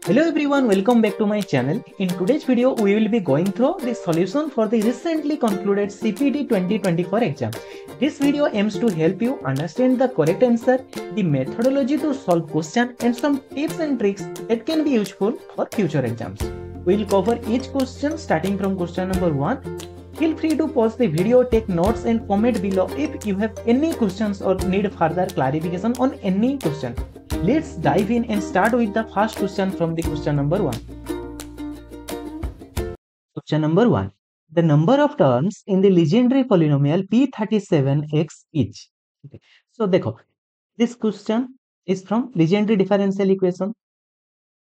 Hello everyone, welcome back to my channel. In today's video, we will be going through the solution for the recently concluded CPET 2024 exam. This video aims to help you understand the correct answer, the methodology to solve question and some tips and tricks that can be useful for future exams. We will cover each question starting from question number 1. Feel free to pause the video, take notes and comment below if you have any questions or need further clarification on any question. Let's dive in and start with the first question from the question number 1. Question number 1. The number of terms in the legendary polynomial P37x is. Okay. So, this question is from legendary differential equation.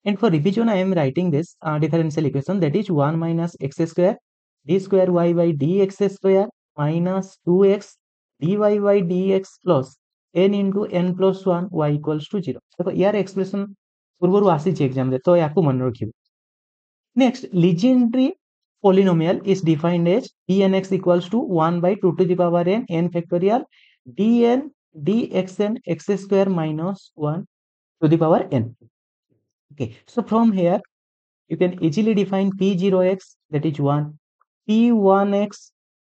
And for revision, I am writing this differential equation, that is 1 minus x square d square y by dx square minus 2x dy by dx plus n into n plus 1 y equals to 0. देखो यार expression पूर्व आसी exam रे तो याकू मन रखिबो. Next, legendary polynomial is defined as dnx equals to 1 by 2 to the power n factorial dn dxn x square minus 1 to the power n. Okay, so from here you can easily define p0x, that is 1, p1x,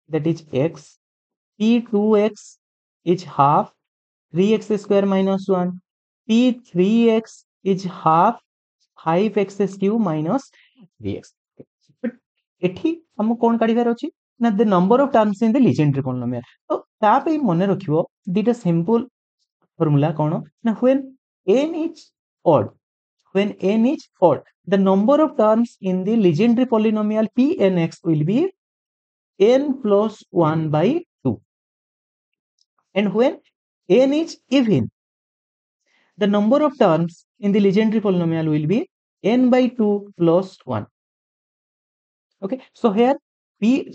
that is x, p2x is half 3x square minus 1, p3x is half 5x cube minus 3x. But एठी हम कोन काढिबार अछि ना the number of terms in the legendary polynomial. तो ता पे मने रखिबो दिटा simple formula कोन ना when n is odd, when n is odd, the number of terms in the legendary polynomial Pnx will be n plus 1 by 2. And when n is even, the number of terms in the legendary polynomial will be n by 2 plus 1. Okay, so here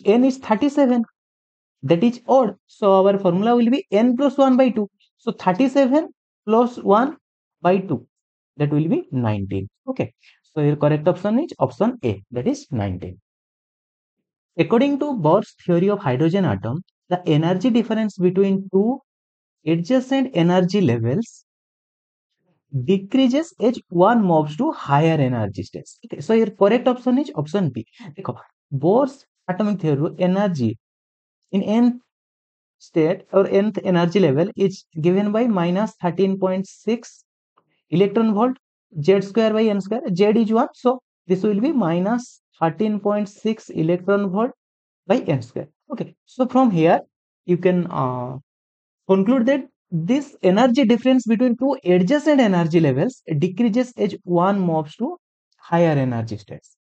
n is 37, that is odd, so our formula will be n plus 1 by 2. So 37 plus 1 by 2, that will be 19. Okay, so your correct option is option A, that is 19. According to Bohr's theory of hydrogen atom, the energy difference between two adjacent energy levels decreases as one moves to higher energy states. Okay, so your correct option is option B. Bohr's atomic theory energy in nth state or nth energy level is given by minus 13.6 electron volt z square by n square. Z is 1, so this will be minus 13.6 electron volt by n square. Okay, so from here you can conclude that this energy difference between two adjacent energy levels decreases as one moves to higher energy states.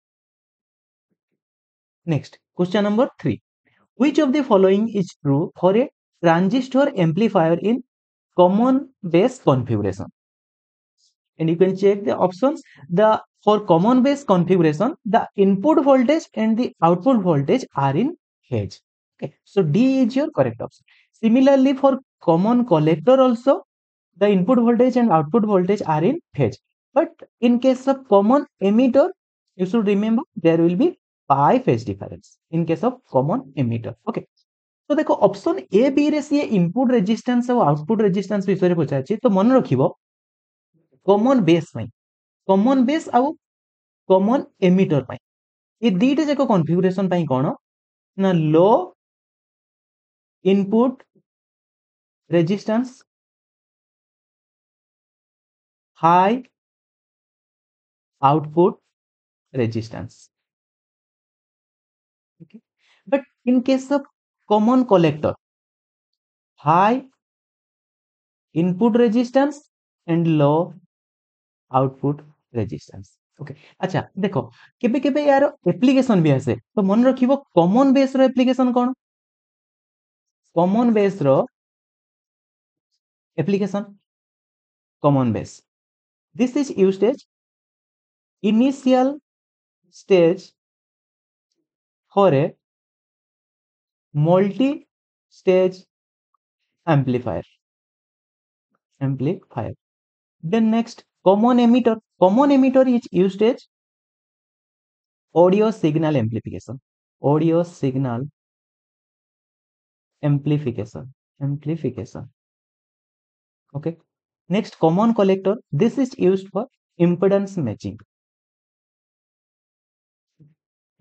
Next, question number 3. Which of the following is true for a transistor amplifier in common base configuration? And you can check the options. For common base configuration, the input voltage and the output voltage are in phase. Okay, so D is your correct option. Similarly, for common collector also, the input voltage and output voltage are in phase. But in case of common emitter, you should remember there will be pi phase difference in case of common emitter. Okay, तो देखो option A B रे C input resistance और output resistance विषय रे पचाछि तो मन रखिबो कॉमन बेस पई कॉमन बेस आ कॉमन एमिटर पई ए दीटे जाको कॉन्फ़िगरेशन पई कोन ना लो input resistance high output resistance. Okay, but in case of common collector, high input resistance and low output resistance. Okay, अच्छा देखो केबे केबे यार एप्लीकेशन भी आसे तो मन रखिबो कॉमन बेस रो एप्लीकेशन कोन कॉमन बेस रो application common base this is used as initial stage for a multi-stage amplifier. Then next, common emitter. Common emitter is used as audio signal amplification. Audio signal amplification. Okay. Next, common collector. This is used for impedance matching.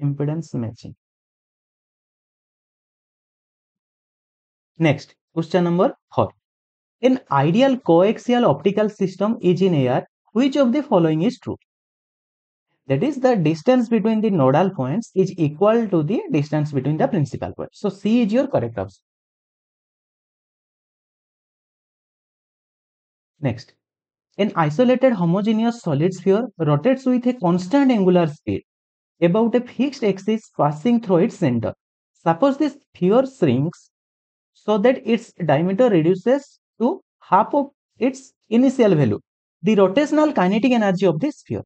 impedance matching. Next, question number 4. An ideal coaxial optical system is in air. Which of the following is true? That is, the distance between the nodal points is equal to the distance between the principal points. So C is your correct option. Next, an isolated homogeneous solid sphere rotates with a constant angular speed about a fixed axis passing through its center. Suppose the sphere shrinks so that its diameter reduces to half of its initial value, the rotational kinetic energy of the sphere.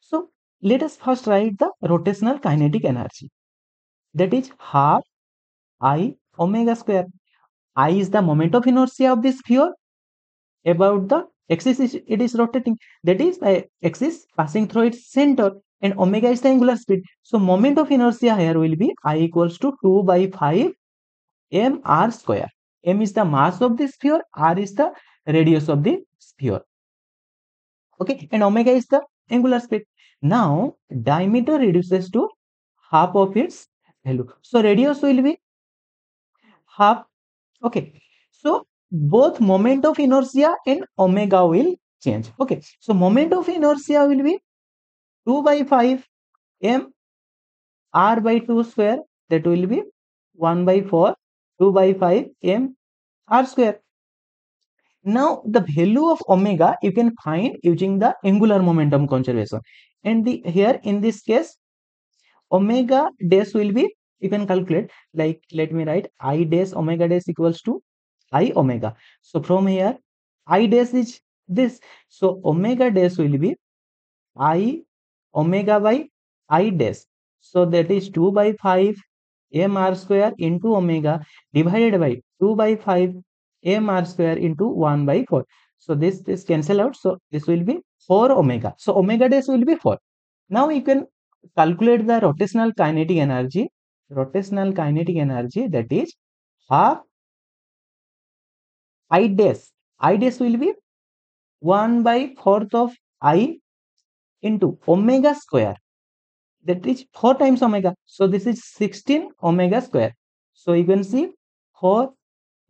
So let us first write the rotational kinetic energy. That is half I omega square. I is the moment of inertia of the sphere about the axis it is rotating. That is the axis passing through its center, and omega is the angular speed. So moment of inertia here will be I equals to 2 by 5 mr square. M is the mass of the sphere, r is the radius of the sphere. Okay, and omega is the angular speed. Now diameter reduces to half of its value. So radius will be half. Okay, so both moment of inertia and omega will change. Okay, so moment of inertia will be 2 by 5 m r by 2 square, that will be 1 by 4 2 by 5 m r square. Now the value of omega you can find using the angular momentum conservation, and the here in this case omega dash will be, you can calculate, like let me write I dash omega dash equals to I omega. So from here I dash is this, so omega dash will be I omega by I dash, so that is 2 by 5 mr square into omega divided by 2 by 5 mr square into 1 by 4. So this cancel out, so this will be 4 omega, so omega dash will be 4. Now you can calculate the rotational kinetic energy. Rotational kinetic energy, that is half I dash. I dash will be 1 by 4th of I into omega square, that is 4 times omega, so this is 16 omega square. So you can see 4,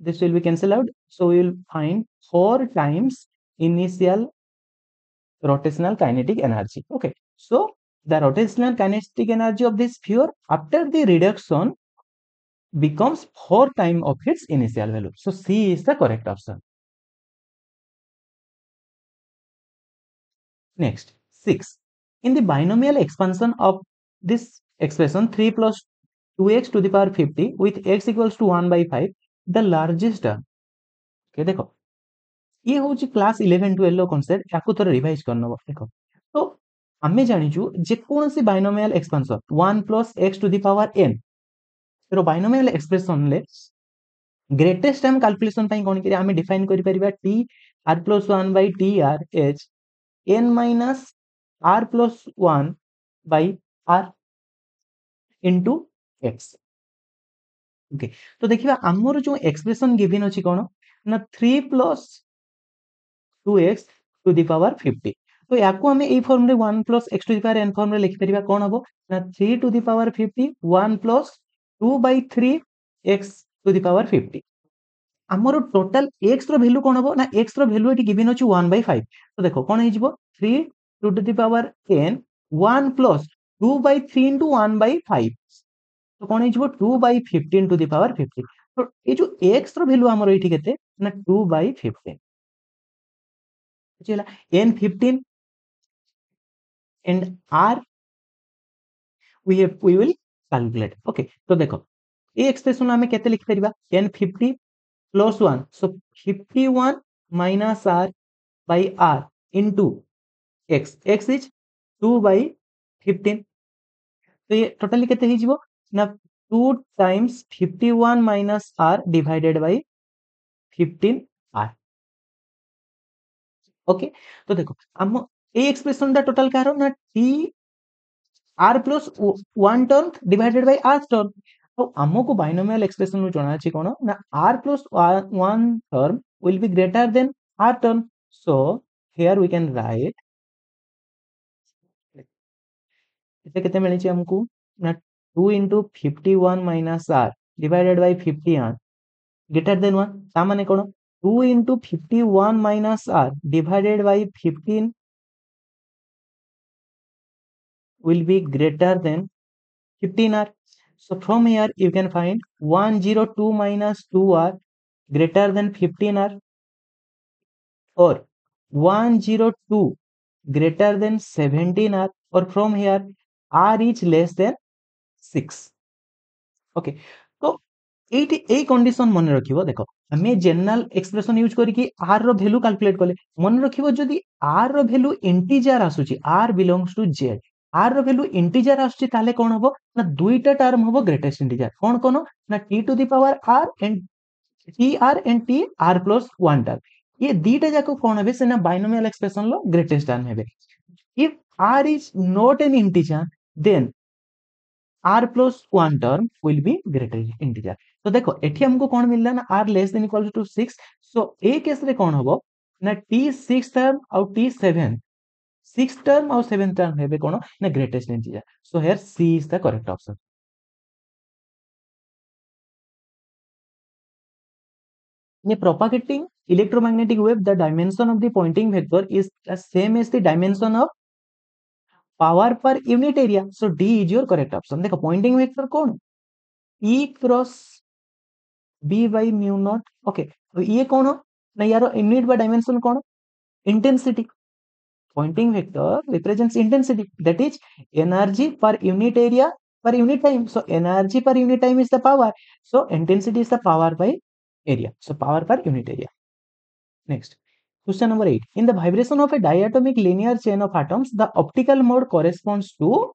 this will be cancelled out, so we will find 4 times initial rotational kinetic energy. Okay, so the rotational kinetic energy of this sphere after the reduction becomes 4 times of its initial value. So C is the correct option. Next, 6. In the binomial expansion of this expression 3 plus 2x to the power 50 with x equals to 1 by 5, the largest term. Okay, देखो ये होची class 11 12 concept याकू थोड़ा revise करनो देखो. तो आमे जानिचु जे कोनसी binomial expansion 1 plus x to the power n तेरो बाइनोमियल एक्सप्रेशन ले ग्रेटेस्ट टाइम कैलकुलेशन पई कोन करी आमे डिफाइन करि परिबा t r plus 1 by t r h n minus r plus 1 by r into x. Okay, तो देखिबा हमर जो एक्सप्रेशन गिवन अछि कोन ना 3 plus 2x to the power 50. तो याकू हमें ए फॉर्म रे 1 plus x to the power n form रे लिखि परिबा कोन हबो ना 3 to the power 50 1 plus 2 by 3 x to the power 50. हमर टोटल x रो वैल्यू कोन हबो ना x रो वैल्यू एटी गिवन अछि 1 by 5. तो देखो कोन हे जिवो 3 to the power n 1 plus 2 by 3 into 1 by 5. तो कोन हे जिवो 2 by 15 to the power 50. तो ए जो x रो वैल्यू हमर एटी केते ना 2 by 15 बुझिला n 15 and r we will calculate. Okay, तो देखो ए एक्सप्रेशन हमें केते लिख परिबा n 50 plus 1, so 51 minus r by r into x. X is 2 by 15. तो ये टोटली केते ही जिवो ना 2 times 51 minus r divided by 15 r. Okay, तो देखो हम ए एक्सप्रेशन दा टोटल कारो ना t r plus 1 term divided by r term. तो हमको बाइनोमियल एक्सप्रेशन नु जणा अछि कोन ना r plus 1 term will be greater than r term. So here we can write एते केते मिलै छै हमको Now 2 into 51 minus r divided by 50r greater than 1. ता माने कोन 2 into 51 minus r divided by 15 will be greater than 15r. So from here you can find 102 minus 2r greater than 15r, or 102 greater than 17r, or from here r is less than 6. Okay, तो eighty a condition मन रखिबो देखो हमें general expression use करी कि r रो value calculate करले मन रखिबो जदी r रो वैल्यू इंटीजर आसुची r belongs to z, r रो वैल्यू इंटीजर आसुची ताले कोन हबो ना दुईटा टर्म हबो ग्रेटेस्ट इंटीजर कोन कोन ना t to the power r and t r plus 1 term, ये दीटा जाको कोन हेबे सेना बाइनोमियल एक्सप्रेशन लो ग्रेटेस्ट टर्म हेबे. If r is not an integer then r plus 1 term will be greater integer. तो देखो एठी हमको कौन मिलला ना r less than equal to 6. So A case रे कौन हबो ना t 6 टर्म और t 7 6 टर्म और 7 टर्म हेबे कौन ना greatest integer. So here c is the correct option. In a propagating electromagnetic wave, the dimension of the pointing vector is the same as the dimension of power per unit area. So D is your correct option. देखो pointing vector कौन E cross B by mu naught. Okay, तो ये कौन हो ना यार unit bye dimension कौन intensity. Pointing vector represents intensity, that is energy per unit area per unit time. So energy per unit time is the power, so intensity is the power by area, so power per unit area. Next, question number 8. In the vibration of a diatomic linear chain of atoms, the optical mode corresponds to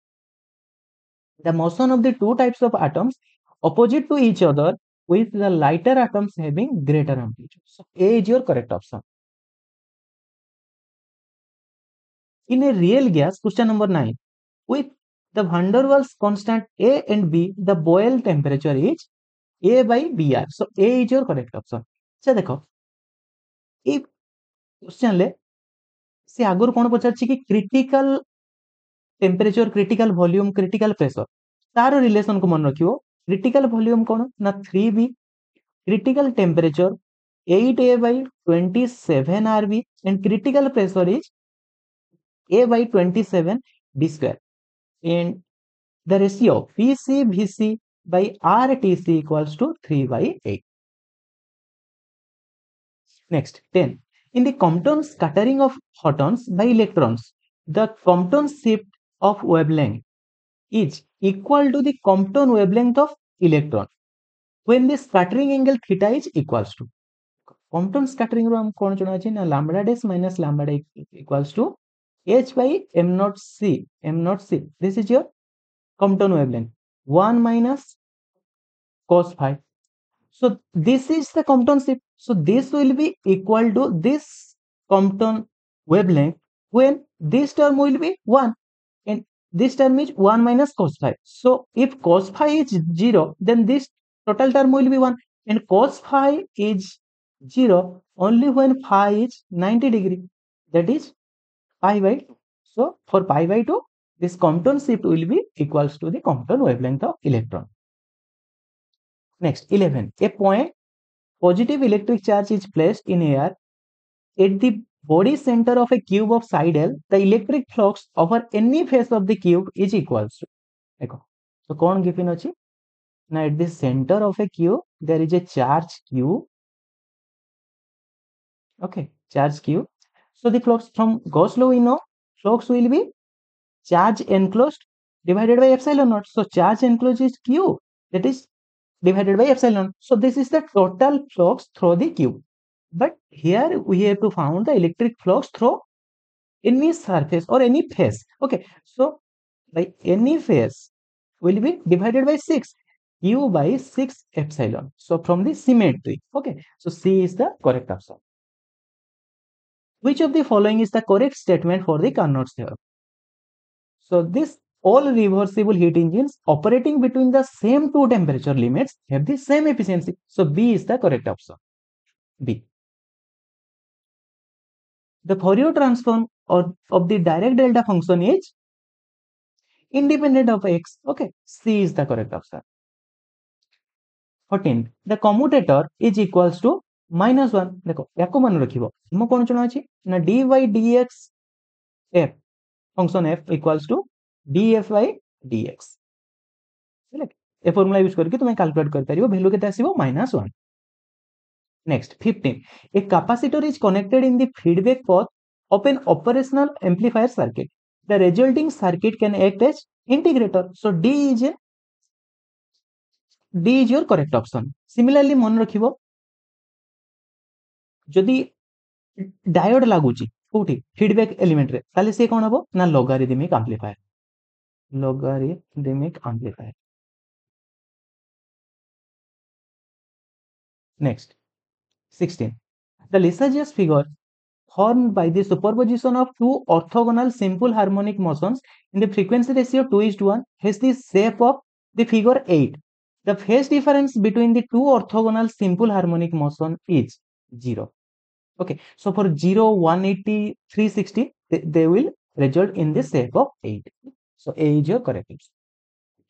the motion of the two types of atoms opposite to each other, with the lighter atoms having greater amplitude. So A is your correct option. In a real gas, question number 9, with the van der Waals constant A and B, the boil temperature is A by Br. So A is your correct option. अच्छा देखो ये question ले से आगुर कोन पचारछि कि critical temperature, critical volume, critical pressure तार relation को मन रखियो. क्रिटिकल वॉल्यूम कोन ना 3b, critical temperature 8a by 27rb, and critical pressure is a by 27b square, and the ratio Pc Vc by Rtc equals to 3 by 8. Next, 10. In the Compton scattering of photons by electrons, the Compton shift of wavelength is equal to the Compton wavelength of electron when the scattering angle theta is equals to. Compton scattering रो हम कौन चुना अछि ना lambda dash minus lambda equals to h by m naught c. This is your Compton wavelength 1 minus cos phi. So this is the Compton shift. So this will be equal to this Compton wavelength when this term will be 1 and this term is 1 minus cos phi. So if cos phi is 0, then this total term will be 1, and cos phi is 0 only when phi is 90 degree, that is pi by 2. So for pi by 2, this Compton shift will be equals to the Compton wavelength of electron. Next, 11. A point positive electric charge is placed in air at the body center of a cube of side L. The electric flux over any face of the cube is equals to. देखो, so कौन given अछि? Now at the center of a cube there is a charge q. Okay, charge q. So the flux from Gauss law we know flux will be charge enclosed divided by epsilon naught. So charge enclosed is q, that is divided by epsilon. So this is the total flux through the cube. But here we have to find the electric flux through any surface or any face. Okay, so by any face will be divided by 6 q by 6 epsilon. So from the symmetry. Okay, so C is the correct option. Which of the following is the correct statement for the Carnot's theorem? So this all reversible heat engines operating between the same two temperature limits have the same efficiency. So B is the correct option. B. The Fourier transform of the direct delta function is independent of x. Okay, C is the correct answer. 14. The commutator is equals to -1. देखो याको मन रखिबो हम कोन चना अछि ना dy dx f function f equals to df by dx. A formula use करके तुम calculate कर परिबो वैल्यू केते आसीबो -1. Next 15. A capacitor is connected in the feedback path of an operational amplifier circuit. The resulting circuit can act as integrator. So D is your correct option. Similarly मन रखिबो जदि diode लागुची कोठी feedback element रे ताले से कोन हबो ना logarithmic amplifier. Next 16. The Lissajous figure formed by the superposition of two orthogonal simple harmonic motions in the frequency ratio 2:1 has the shape of the figure 8. The phase difference between the two orthogonal simple harmonic motion is 0. Okay, so for 0, 180, 360, they will result in the shape of 8. So A is your correct answer.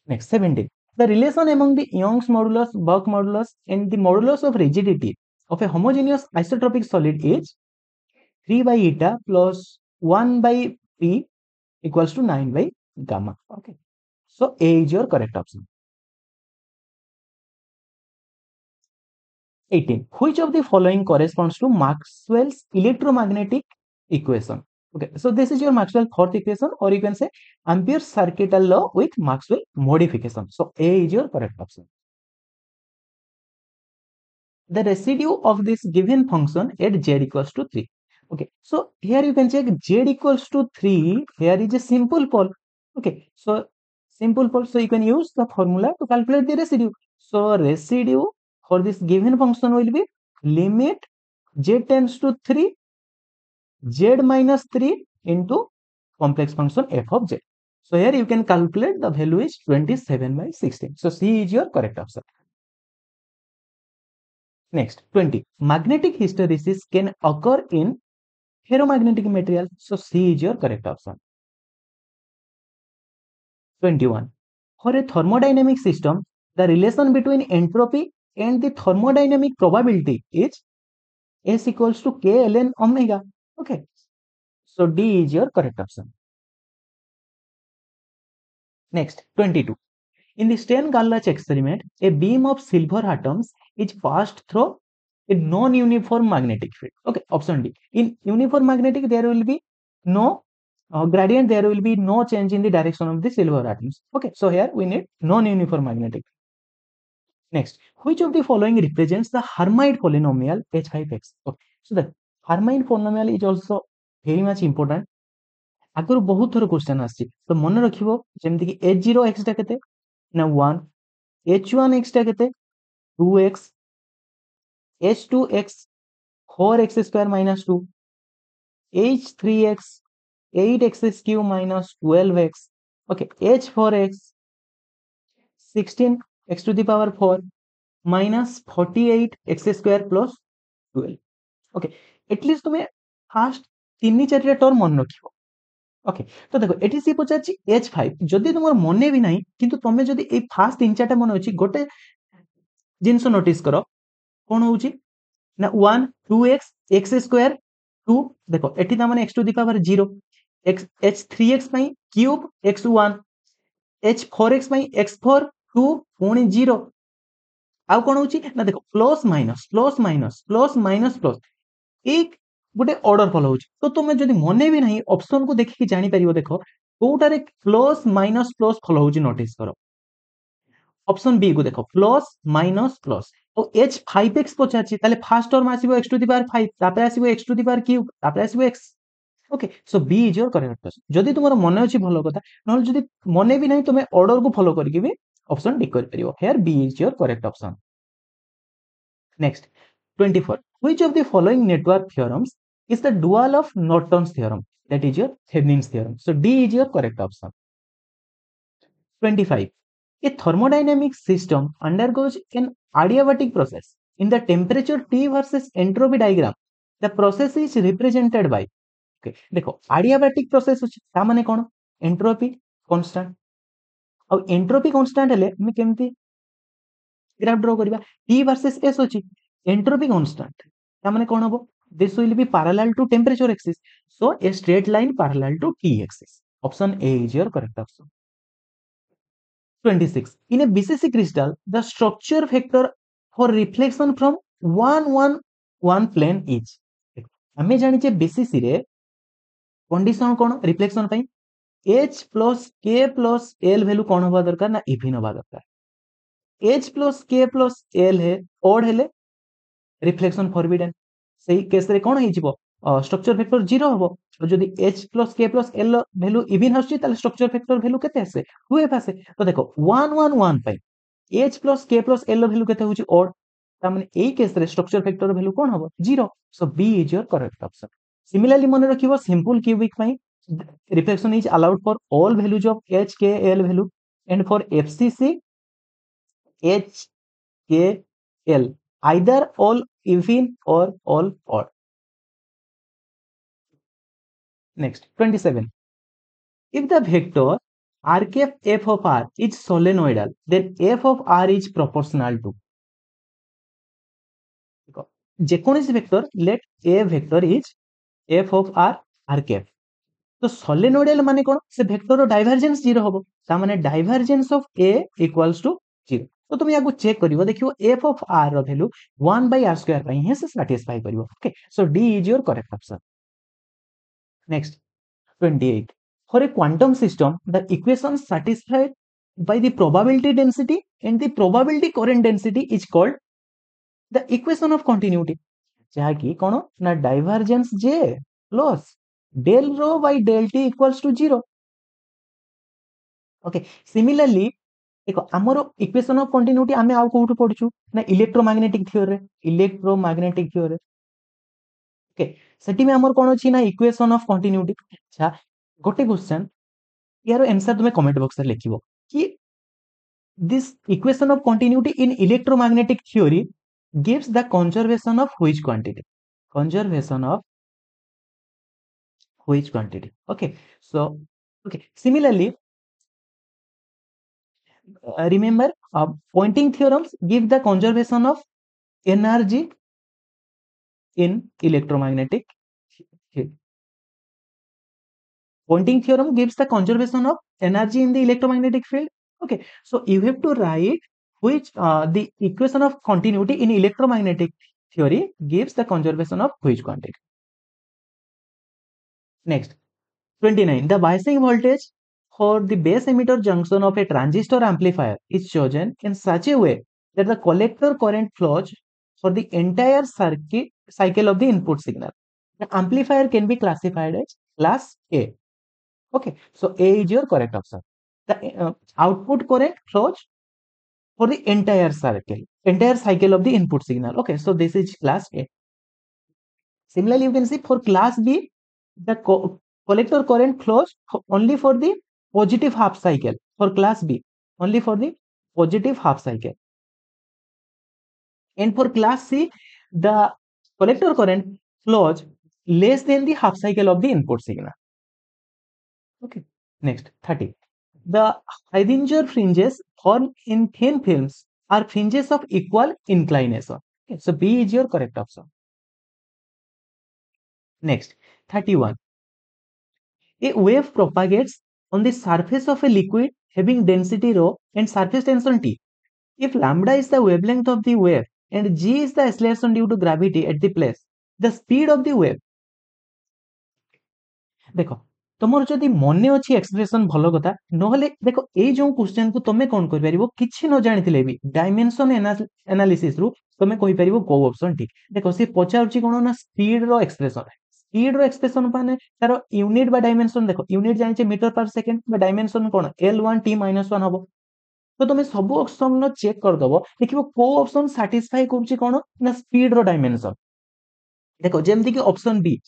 Next 17. The relation among the Young's modulus, Buck modulus, and the modulus of rigidity of a homogeneous isotropic solid is 3 by eta plus 1 by p equals to 9 by gamma. Okay, so A is your correct option. 18. Which of the following corresponds to Maxwell's electromagnetic equation? Okay, so this is your Maxwell fourth equation, or you can say Ampere's circuital law with Maxwell modification. So A is your correct option. The residue of this given function at z equals to 3. Okay, so here you can check z equals to 3. Here is a simple pole. Okay, so simple pole, so you can use the formula to calculate the residue. So residue for this given function will be limit z tends to 3 z minus 3 into complex function f of z. So here you can calculate the value is 27 by 16. So C is your correct answer. Next 20. Magnetic hysteresis can occur in ferromagnetic material. So C is your correct option. 21. For a thermodynamic system, the relation between entropy and the thermodynamic probability is S equals to K ln omega. Okay, so D is your correct option. Next 22. In the Stern-Garlach experiment, a beam of silver atoms is passed through a non-uniform magnetic field. Okay, option D. In uniform magnetic, there will be no gradient, there will be no change in the direction of the silver atoms. Okay, so here we need non-uniform magnetic. Next, which of the following represents the Hermite polynomial H5x? Okay, so the Hermite polynomial is also very much important. आगुर बहुत थोर question आछि तो मन रखिबो जेमति कि h0x टा केते ना 1 h1x टा केते 2x h2x 4x square minus 2 h3x 8x cube minus 12x. Okay, h4x 16x to the power 4 minus 48x square plus 12. Okay, at least तुम्हें फास्ट तीन चार टर्म मन रखिबो. ओके, तो देखो एटी सी पचाची h5 जदि तुमर मने भी नाही किंतु तमे जदि ए फास्ट तीन चारटा मन अछि गोटे जिंस नोटिस करो कोन होउची ना 1 2x x स्क्वायर 2 देखो एटी ता माने x to the power 0 x h3x पई क्यूब x1 h4x पई x4 2 पुणी 0 आउ कोन होउची ना देखो plus minus plus minus plus minus plus एक गोटे ऑर्डर फॉलो होची तो तुमे जदि मने भी नहीं ऑप्शन को देखि जानि परिबो देखो कोटारे प्लस माइनस प्लस फॉलो होची नोटिस करो ऑप्शन बी को देखो प्लस माइनस प्लस तो h5x पचाची ताले फर्स्ट टर्म आसीबो x टू द पावर 5 तापरे आसीबो x to the power cube तापरे आसीबो x. Okay, so B is your correct answer. जदि तुमर मने अछि भलो कथा नहल जदि मने भी नहीं तुमे ऑर्डर को फॉलो करके भी ऑप्शन टिक कर परिबो. Here B is your correct option. Next 24. Which of the following network theorems is the dual of Norton's theorem? That is your Thevenin's theorem. So D is your correct option. 25. A thermodynamic system undergoes an adiabatic process. In the temperature T versus entropy diagram, the process is represented by. Okay, देखो adiabatic process होची ता माने कोन entropy constant आ entropy constant हेले हम केमती graph draw करबा T वर्सेस S अछि एंट्रोपी कांस्टेंट ता माने कोन हबो this will be parallel to temperature axis so a straight line parallel to T axis option A is your correct option 26 in a BCC crystal the structure vector for reflection from 1 plane is हमें जानि जे BCC रे condition कोन reflection पई H plus K plus L value कोन होबा दरकार ना इवन होबा दरकार H plus K plus L है ओड हेले रिफ्लेक्शन फॉरबिडन सही केस रे कोन हिजिबो स्ट्रक्चर वेक्टर 0 हबो तो जदी H plus K plus L value even हस्ची ताले स्ट्रक्चर वेक्टर वैल्यू केते आसे 2f आसे तो देखो 1 1 1 पई H plus K plus L value केते होची ओड ता माने एई केस रे स्ट्रक्चर वेक्टर वैल्यू कोन हबो 0 सो B is your correct option similarly मन रखिबो सिंपल क्यूबिक पई reflection is allowed for all values of H, K, L value and for FCC H, K, L either all even or all odd. Next 27. If the vector r cap f of r is solenoidal then f of r is proportional to जेकोनिस vector let a vector is f of r cap तो solenoidal माने कोन से vector रो divergence 0 होबो ता माने divergence of a equals to 0 तो तुम याको चेक करिवो देखिवो f ऑफ r रो वैल्यू 1/r² पई हे से सैटिस्फाई करिवो okay so d is your correct option next 28 for a quantum system the equation satisfied by the probability density and the probability current density is called the equation of continuity जहा की कोन ना divergence j plus del rho by del t equals to 0 okay similarly देखो हमरो equation of continuity हमें आउ कोठु पढछु ना electromagnetic theory okay सेठी में हमर कोन अछि ना इक्वेशन ऑफ कंटिन्यूटी अच्छा गोटे क्वेश्चन यार आंसर तुमे कमेंट बॉक्स रे लिखिबो कि this equation of continuity in electromagnetic theory gives the conservation of which quantity okay so okay similarly remember pointing theorems give the conservation of energy in electromagnetic field pointing theorem gives the conservation of energy in the electromagnetic field okay so you have to write which the equation of continuity in electromagnetic theory gives the conservation of which quantity next 29 the biasing voltage for the base emitter junction of a transistor amplifier is chosen in such a way that the collector current flows for the entire circuit cycle of the input signal. The amplifier can be classified as class A. Okay, so A is your correct option. The output current flows for the entire cycle of the input signal. Okay, so this is class A. Similarly, you can see for class B, the collector current flows only for the positive half cycle. For class B, only for the positive half cycle. And for class C, the collector current flows less than the half cycle of the input signal. Okay, next 30. The Heidinger fringes formed in thin films are fringes of equal inclination. Okay, so B is your correct option. Next, 31. A wave propagates on the surface of a liquid having density rho and surface tension T. If lambda is the wavelength of the wave and g is the acceleration due to gravity at the place, the speed of the wave. देखो तुमर जदि मने अछि expression भलो कथा नहले देखो ए जो क्वेश्चन को तमे कोन कर परिबो किछि न जानिथिले भी डायमेंशन एनालिसिस रु तमे कहि परिबो को ऑप्शन ठीक देखो से पचाउछि कोन ना स्पीड रो एक्सप्रेशन माने तार यूनिट बा डायमेंशन देखो यूनिट जानिछे मीटर पर सेकंड बा डायमेंशन कोन L1 T-1 हबो तो तुम सब ऑप्शन न चेक कर दबो देखिबो को ऑप्शन सैटिस्फाई करछि कोन ना स्पीड रो डायमेंशन देखो जेमति कि ऑप्शन बी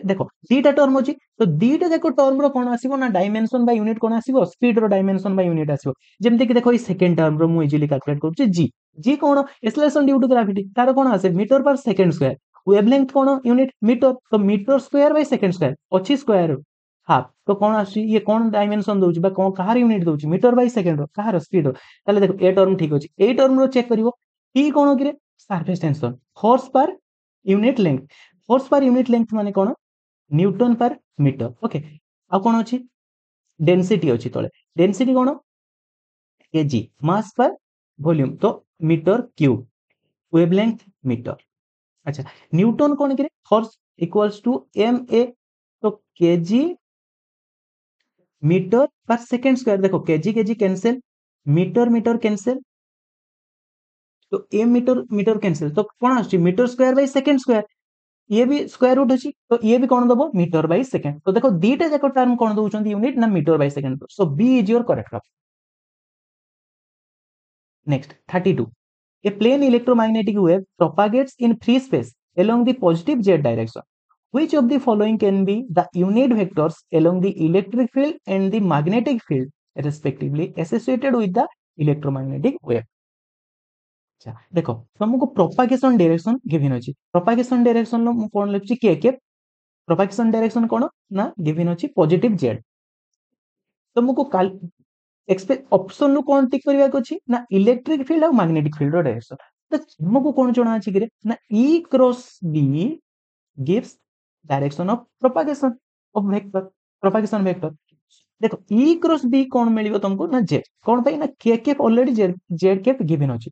देखो दीटा टर्म अछि तो दीटा जाको टर्म रो कोन आसीबो ना डायमेंशन बाय यूनिट कोन आसीबो स्पीड रो डायमेंशन बाय यूनिट आसीबो जेमति कि देखो ई सेकंड टर्म रो मु इजीली कैलकुलेट करछि जी कोन एक्सेलरेशन ड्यू टू ग्रेविटी तार कोन आसे metre per second square wavelength कोन यूनिट मीटर तो metre square by second square अछि स्क्वायर हाफ तो कौन आसी ये कौन डायमेंशन दउची बा कौन कहार यूनिट दउची मीटर बाय सेकंड रो कहार स्पीड रो ताले देखो ए टर्म ठीक अछि ए टर्म रो चेक करिवो टी कोन कि रे surface tension force per unit length माने कोन न्यूटन पर मीटर ओके आ कोन अछि डेंसिटी अछि तळे डेंसिटी कोन केजी मास पर वॉल्यूम तो मीटर क्यूब वेवलेंथ मीटर अच्छा न्यूटन कोन कि रे force equals to m a तो केजी मीटर पर सेकेंड स्क्वायर देखो kg kg cancel meter meter cancel तो ए मीटर मीटर कैंसिल तो कौन आछि meter square by second square ये भी स्क्वायर रूट अछि तो ये भी कौन दबो मीटर बाय सेकेंड तो देखो दीटा जाको टर्म कौन दउछन यूनिट ना meter by second so B is your correct option next 32 a plane electromagnetic wave propagates in free space along the positive z direction which of the following can be the unit vectors along the electric field and the magnetic field respectively associated with the electromagnetic wave अच्छा देखो तुमको propagation direction given अछि propagation direction लो कोन लिखछि के propagation direction कोन ना given अछि positive z तुमको काल expect option लो कोन टिक करिया अछि ना इलेक्ट्रिक फील्ड और मैग्नेटिक फील्ड रो डायरेक्शन तो तुमको कोन जणा अछि कि ना E cross B gives direction of propagation of vector propagation vector देखो E क्रॉस B कोन मिलियो तुमको ना z कोन पई ना k cap already z cap given अछि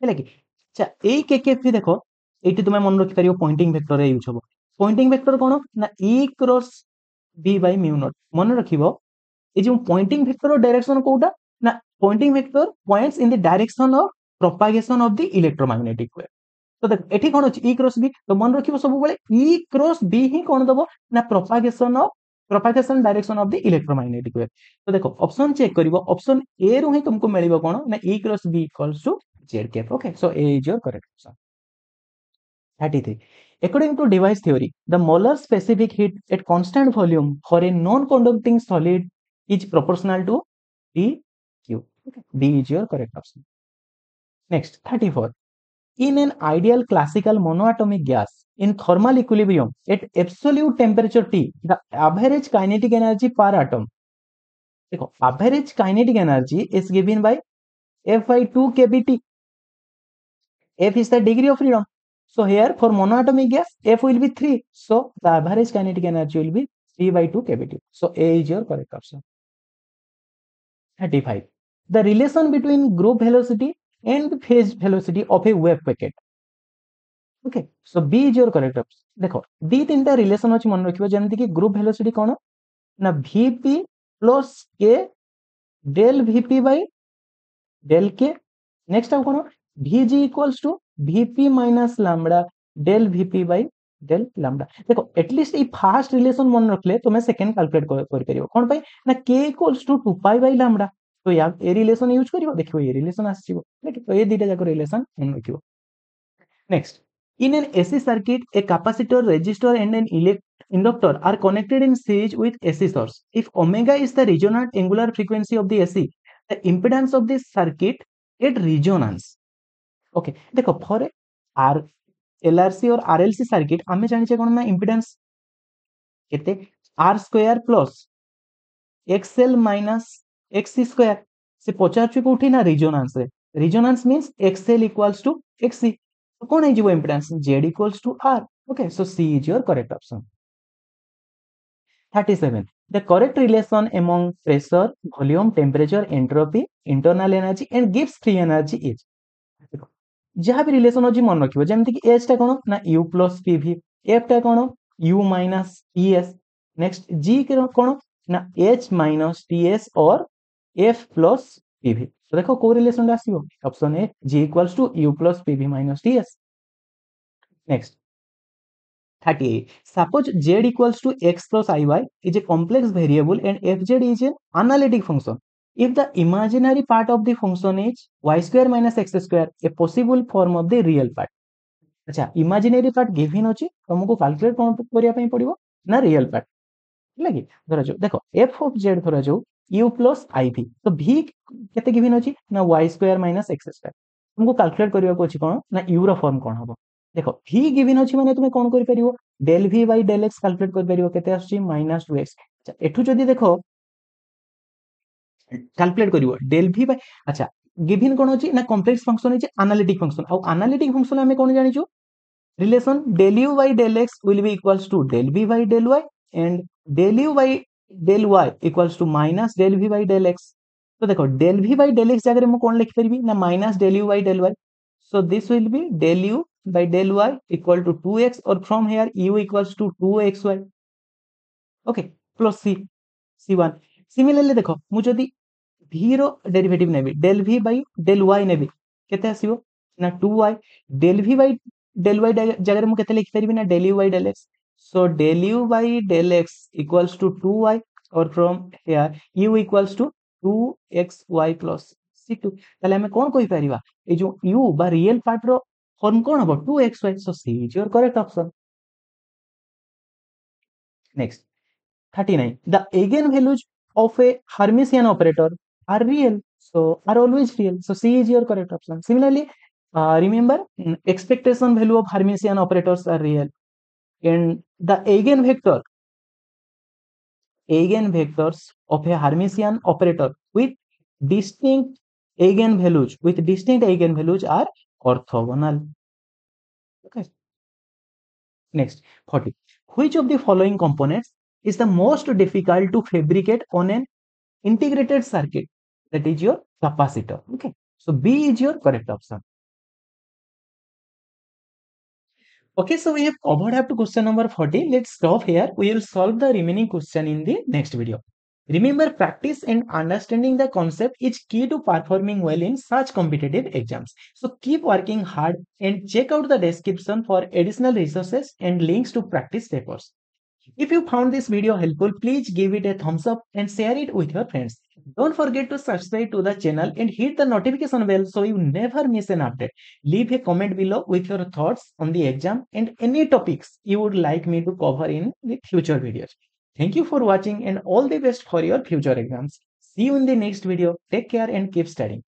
हेला कि अच्छा ए के के भी देखो एटी तुम मन रखि पारियो पॉइंटिंग वेक्टर रे यूज हो पॉइंटिंग वेक्टर कोन ना E cross B by mu naught मन रखिबो ए जो पॉइंटिंग वेक्टर डायरेक्शन कोउटा ना pointing vector points in the direction of propagation of the electromagnetic wave तो देख एठी कोन अछि E क्रॉस B तो मन रखिबो सब बेले E क्रॉस B ही कोन दबो ना propagation direction of the electromagnetic wave तो देखो ऑप्शन चेक करिवो ऑप्शन ए रो ही तुमको मिलिबो कोन ना E cross B equals to z cap okay so a is your correct option 33 according to device theory the molar specific heat at constant volume for a non conducting solid is proportional to dq okay d is your correct option next 34 in an ideal classical monoatomic gas in thermal equilibrium at absolute temperature T the average kinetic energy per atom देखो average kinetic energy is given by F by 2 kBT F is the degree of freedom. So here for monoatomic gas, F will be 3. So the average kinetic energy will be 3 by 2 kBT. So A is your correct option. 35. The relation between group velocity and phase velocity of a wave packet. Okay. So B is your correct option. देखो दी तीनटा relation अछि मन रखिबो जेमति कि group velocity कोन ना Vp plus K del Vp by del K next अब कोन Vg equals to Vp minus lambda del Vp by del lambda देखो at least ई fast relation मन रखले तो मैं सेकंड कैलकुलेट कर परियो कोन पई ना k equals to 2 pi by lambda तो या ए रिलेशन यूज करियो देखियो ये रिलेशन आसीबो ठीक तो ये दीटा जाको रिलेशन मन रखियो next in an AC circuit a capacitor resistor and an inductor are connected in series with AC source if omega is the resonant angular frequency of the AC the impedance of this circuit at resonance okay देखो for R LRC और RLC circuit आमे जानिचे कोन ना impedance केते R square plus XL minus XC square से पचार कोठी ना resonance means XL equals to XC तो कोन है जीवो impedance Z equals to R okay so C is your correct option 37 the correct relation among pressure volume temperature entropy internal energy and gives free energy is जहाँ भी relation अछि मन रखिबो जेमति कि h टा कोन ना u plus pv f टा कोन u minus ts next g के कोन ना h minus ts और f plus pv तो देखो को रिलेशन आसीबो option A g equals to u plus pv minus ts next 38 suppose z equals to x plus iy is a complex variable and fz is an analytic function if the imaginary part of the function is y square minus x square a possible form of the real part अच्छा imaginary part given अछि तुमको calculate कोन करिया पई पड़िबो ना real part लागी धरा जो देखो f of z धरा जो u plus iv तो v केते गिवन अछि ना y square minus x square तुमको कैलकुलेट करिया को अछि कोन ना u रो फॉर्म कोन हबो देखो v गिवन अछि माने तुमे कोन करि परिबो del v by del x calculate कर परिबो केते आछि -2x अच्छा एठु जदी देखो कैलकुलेट करिवो del v by अच्छा गिवन कोन अछि ना कॉम्प्लेक्स फंक्शन अछि एनालिटिक फंक्शन आ एनालिटिक फंक्शन हमें कोन जानि छु relation del u by del x will be equals to del v by del y and del u by del y equals to minus del v by del x तो देखो del v by del x जगह मु कोन लिख परबी ना minus del u by del y so this will be del u by del y equal to 2x or from here u equals to 2xy okay plus c c1 similarly देखो मु जदी v रो derivative नेबी del v by del y नेबी केते आसीबो ना 2y del v by del y जगह मु केते लिख परबी ना del u by del x so del u by del x equals to 2y or from here u equals to 2xy plus c2 ताले हमें कोन कहि परिबा ए जो u बा रियल पार्ट रो फॉर्म कोन हबो 2xy so c is your correct option next 39 the eigenvalues of a Hermitian operator are real so are always real so c is your correct option similarly remember expectation value of Hermitian operators are real and the eigenvectors of a Hermitian operator with distinct eigenvalues are orthogonal okay next 40 which of the following components is the most difficult to fabricate on an integrated circuit that is your capacitor okay so b is your correct option okay so we have covered up to question number 40 let's stop here we will solve the remaining question in the next video remember practice and understanding the concept is key to performing well in such competitive exams so keep working hard and check out the description for additional resources and links to practice papers. If you found this video helpful, please give it a thumbs up and share it with your friends. Don't forget to subscribe to the channel and hit the notification bell so you never miss an update. Leave a comment below with your thoughts on the exam and any topics you would like me to cover in the future videos. Thank you for watching and all the best for your future exams. See you in the next video. Take care and keep studying.